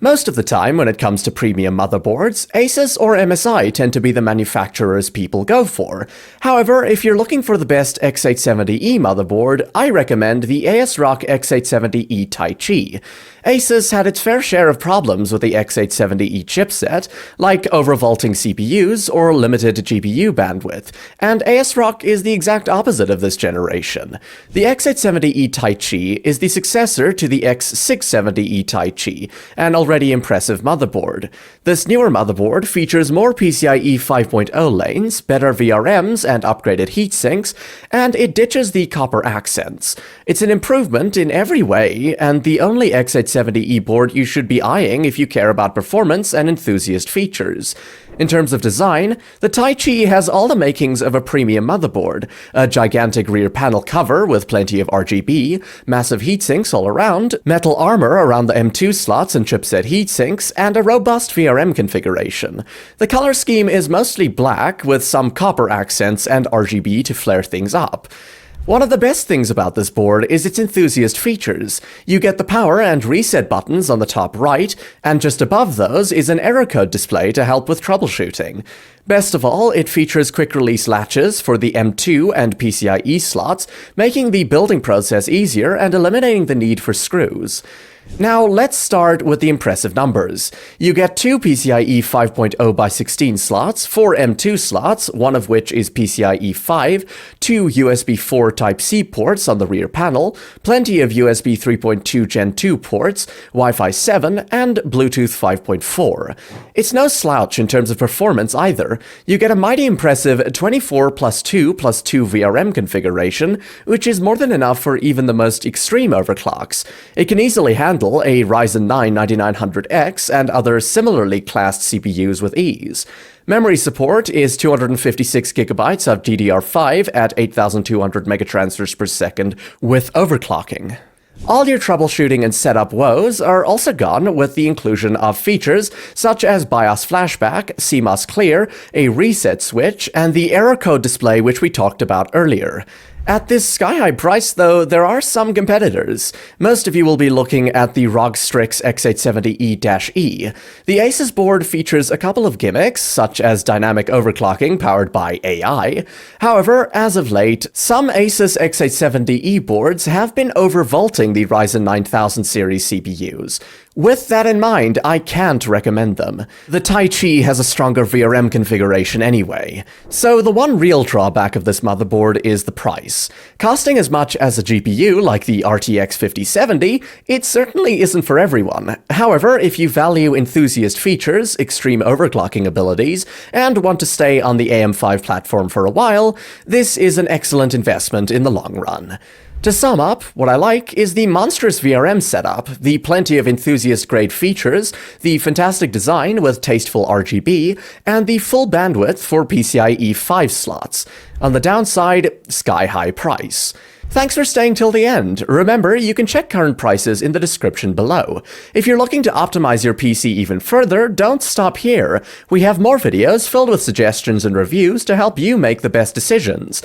Most of the time when it comes to premium motherboards, Asus or MSI tend to be the manufacturers people go for. However, if you're looking for the best x870E motherboard, I recommend the ASRock X870E Taichi. Asus had its fair share of problems with the x870E chipset, like overvolting CPUs or limited GPU bandwidth, and ASRock is the exact opposite of this generation. The x870E Taichi is the successor to the x670E Taichi, an already impressive motherboard. This newer motherboard features more PCIe 5.0 lanes, better VRMs and upgraded heatsinks, and it ditches the copper accents. It's an improvement in every way, and the only x870E board you should be eyeing if you care about performance and enthusiast features. In terms of design, the Taichi has all the makings of a premium motherboard: a gigantic rear panel cover with plenty of RGB, massive heatsinks all around, metal armor around the M2 slots and chipset heatsinks, and a robust VRM configuration. The color scheme is mostly black, with some copper accents and RGB to flare things up. One of the best things about this board is its enthusiast features. You get the power and reset buttons on the top right, and just above those is an error code display to help with troubleshooting. Best of all, it features quick-release latches for the M2 and PCIe slots, making the building process easier and eliminating the need for screws. Now, let's start with the impressive numbers. You get two PCIe 5.0x16 slots, four M2 slots, one of which is PCIe 5, two USB 4 Type-C ports on the rear panel, plenty of USB 3.2 Gen 2 ports, Wi-Fi 7, and Bluetooth 5.4. It's no slouch in terms of performance either. You get a mighty impressive 24 plus 2 plus 2 VRM configuration, which is more than enough for even the most extreme overclocks. It can easily handle a Ryzen 9 9900X and other similarly classed CPUs with ease. Memory support is 256GB of DDR5 at 8200 megatransfers per second with overclocking. All your troubleshooting and setup woes are also gone with the inclusion of features such as BIOS flashback, CMOS clear, a reset switch, and the error code display which we talked about earlier. At this sky-high price, though, there are some competitors. Most of you will be looking at the ROG Strix X870E-E. The Asus board features a couple of gimmicks, such as dynamic overclocking powered by AI. However, as of late, some Asus X870E boards have been overvolting the Ryzen 9000 series CPUs. With that in mind, I can't recommend them. The Taichi has a stronger VRM configuration anyway. So the one real drawback of this motherboard is the price. Costing as much as a GPU like the RTX 5070, it certainly isn't for everyone. However, if you value enthusiast features, extreme overclocking abilities, and want to stay on the AM5 platform for a while, this is an excellent investment in the long run. To sum up, what I like is the monstrous VRM setup, the plenty of enthusiast-grade features, the fantastic design with tasteful RGB, and the full bandwidth for PCIe 5 slots. On the downside, sky-high price. Thanks for staying till the end. Remember, you can check current prices in the description below. If you're looking to optimize your PC even further, don't stop here. We have more videos filled with suggestions and reviews to help you make the best decisions.